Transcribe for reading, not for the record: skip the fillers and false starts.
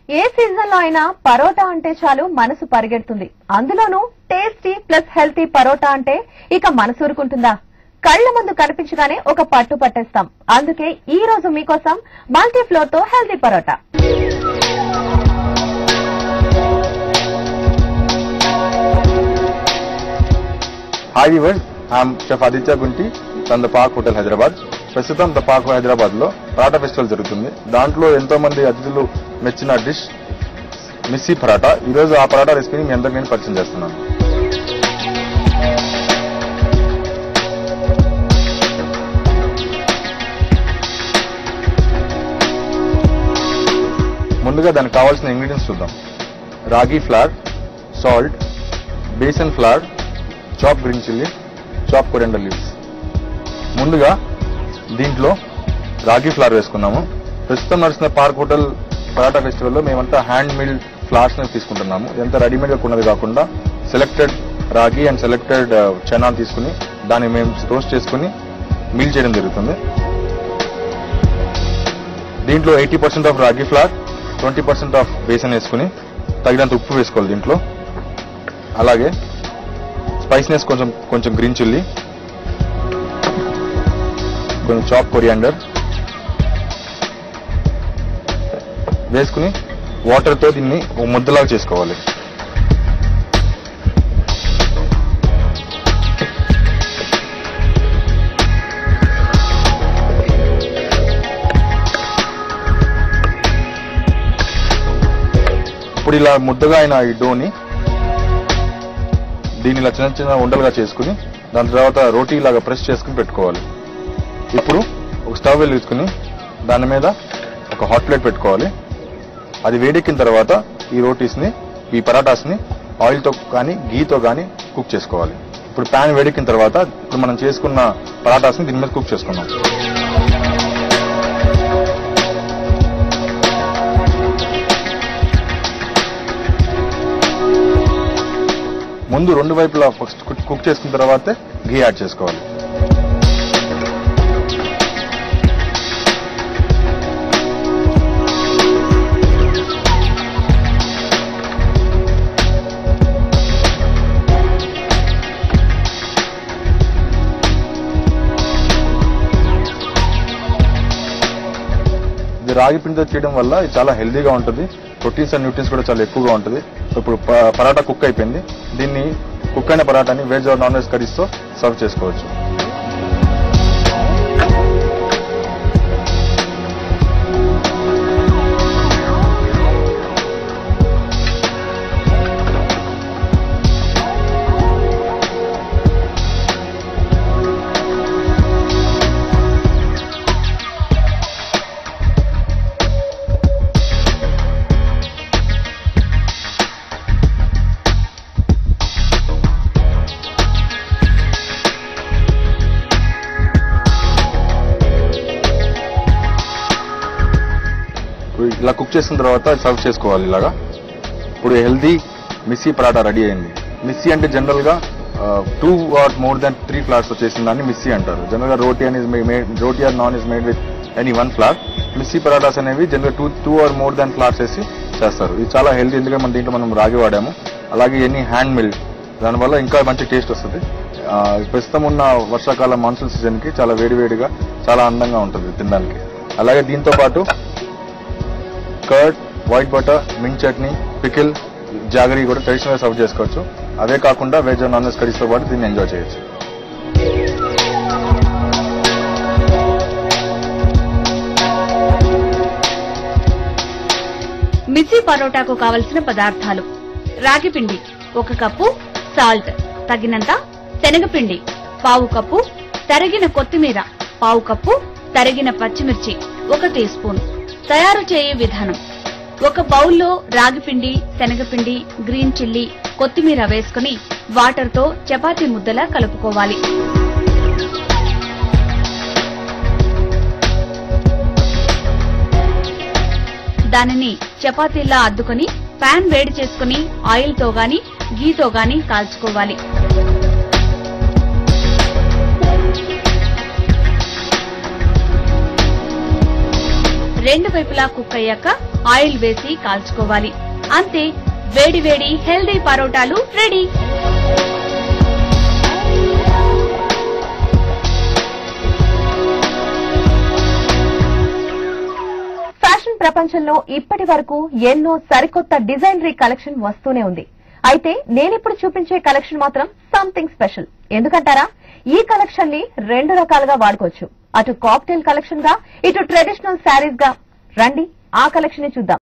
ఏ season లో అయినా పరోటా అంటే చాలు మనసు పరిగెడుతుంది. అందులోనూ టేస్టీ ప్లస్ హెల్తీ పరోటా అంటే ఇక మనసు ఊరుకుంటుందా? కళ్ల ముందు కనిపించగానే ఒక పట్టు పట్టేస్తాం. అందుకే ఈ రోజు మీకోసం మల్టీ ఫ్లోర్ తో healthy paratha. Hi viewers, I'm chef Aditya Gunti from the park hotel Hyderabad. ప్రస్తుతం ద పార్క్ హైదరాబాద్ లో పరాటా ఫెస్టివల్ జరుగుతుంది. దాంట్లో ఎంతో మంది అతిథులు మెచ్చిన డిష్ మిస్సీ పరాటా. ఈ రోజు ఆ పరాటా రెసిపీని మీ అందరికీ నేను పరిచయం చేస్తున్నాను. ముందుగా దానికి కావాల్సిన ఇంగ్రీడియంట్స్ చూద్దాం. Ragi flour, salt, besan flour, chop green chilli, chop coriander leaves. ముందుగా దీంట్లో రాగి ఫ్లార్ వేసుకున్నాము. ప్రస్తుతం నడుస్తున్న పార్క్ హోటల్ పరాటా ఫెస్టివల్లో మేమంతా హ్యాండ్ మిల్డ్ ఫ్లార్స్ ని తీసుకుంటున్నాము. ఇదంతా రెడీమేడ్ గా కొన్నది కాకుండా సెలెక్టెడ్ రాగి అండ్ సెలెక్టెడ్ చనా తీసుకుని దాన్ని మేము రోస్ట్ చేసుకుని మిల్ చేయడం జరుగుతుంది. దీంట్లో 80% ఆఫ్ రాగి ఫ్లార్, 20% ఆఫ్ బేసన్ వేసుకుని తగినంత ఉప్పు వేసుకోవాలి. దీంట్లో అలాగే స్పైసీనెస్ కొంచెం గ్రీన్ చిల్లీ, కొంచెం చాప్ కొరియాండర్ వేసుకుని వాటర్తో దీన్ని ఒక ముద్దలాగా చేసుకోవాలి. ఇప్పుడు ఇలా ముద్దగా అయిన ఈ డోని దీన్ని ఇలా చిన్న చిన్న ఉండలుగా చేసుకుని దాని తర్వాత రోటీ లాగా ప్రెస్ చేసుకుని పెట్టుకోవాలి. ఇప్పుడు ఒక స్టవ్ వెలిగించుకుని దాని మీద ఒక హాట్ ప్లేట్ పెట్టుకోవాలి. అది వేడెక్కిన తర్వాత ఈ రోటీస్ని, ఈ పరాటాస్ని ఆయిల్తో కానీ గీతో కానీ కుక్ చేసుకోవాలి. ఇప్పుడు ప్యాన్ వేడెక్కిన తర్వాత ఇప్పుడు మనం చేసుకున్న పరాటాస్ని దీని మీద కుక్ చేసుకున్నాం. ముందు రెండు వైపులా కుక్ చేసుకున్న తర్వాతే ఘీ యాడ్ చేసుకోవాలి. ఇది రాగి పిండితో చేయడం వల్ల ఇది చాలా హెల్దీగా ఉంటుంది. ప్రోటీన్స్ అండ్ న్యూట్రియన్స్ కూడా చాలా ఎక్కువగా ఉంటుంది. ఇప్పుడు పరాటా కుక్ అయిపోయింది. దీన్ని కుక్ అయిన పరాటాని వెజ్ ఆర్ నాన్ వెజ్ కర్రీస్తో సర్వ్ చేసుకోవచ్చు. ఇలా కుక్ చేసిన తర్వాత సర్వ్ చేసుకోవాలి ఇలాగా. ఇప్పుడు హెల్దీ మిస్సీ పరాటా రెడీ అయింది. మిస్సీ అంటే జనరల్ గా 2 or more than 3 ఫ్లార్స్ చేసిన దాన్ని మిస్సీ అంటారు. జనరల్ గా roti or naan is made with any 1 flour. Missi parathas అనేవి general 2 or more than flours వేసి చేస్తారు. ఇది చాలా హెల్దీ, ఎందుకంటే మన దీంట్లో మనం రాగి వాడాము. అలాగే ఎన్ని హ్యాండ్ మిల్డ్, దానివల్ల ఇంకా మంచి టేస్ట్ వస్తుంది. ప్రస్తుతం ఉన్న వర్షాకాలం మాన్సూన్ సీజన్ కి చాలా వేడివేడిగా చాలా అందంగా ఉంటుంది తినడానికి. అలాగే దీంతో పాటు curd, white butter, mint chutney, pickle, jaggery కూడా ట్రెడిషనల్ గా సర్వ్ చేసుకోవచ్చు. అవే కాకుండా వెజ్ నాన్ వెజ్ కర్రీస్ తో పాటు దీన్ని ఎంజాయ్ చేయొచ్చు. మిర్చి పరోటాకు కావలసిన పదార్థాలు: రాగి పిండి 1 కప్పు, సాల్ట్ తగినంత, శనగపిండి 1/2 కప్పు, తరిగిన కొత్తిమీర 1/2 కప్పు, తరిగిన పచ్చిమిర్చి 1 టీ స్పూన్. తయారు చేయే విధానం: ఒక బౌల్లో రాగిపిండి, శనగపిండి, గ్రీన్ చిల్లీ, కొత్తిమీర వేసుకుని వాటర్తో చపాతీ ముద్దలా కలుపుకోవాలి. దానిని చపాతీలా అద్దుకొని పాన్ వేడి చేసుకుని ఆయిల్తో గాని గీతో గాని కాల్చుకోవాలి. రెండు వైపులా కుక్ అయ్యాక ఆయిల్ వేసి కాల్చుకోవాలి. అంతే, వేడి వేడి హెల్దీ పరోటాలు రెడీ. ఫ్యాషన్ ప్రపంచంలో ఇప్పటి వరకు ఎన్నో సరికొత్త డిజైనరీ కలెక్షన్ వస్తూనే ఉంది. అయితే నేనిప్పుడు చూపించే కలెక్షన్ మాత్రం సంథింగ్ స్పెషల్. ఎందుకంటారా? ఈ కలెక్షన్ ని రెండు రకాలుగా వాడుకోవచ్చు. అటు కాక్టైల్ కలెక్షన్ గా, ఇటు ట్రెడిషనల్ శారీస్ గా. రండి ఆ కలెక్షన్ ని చూద్దాం.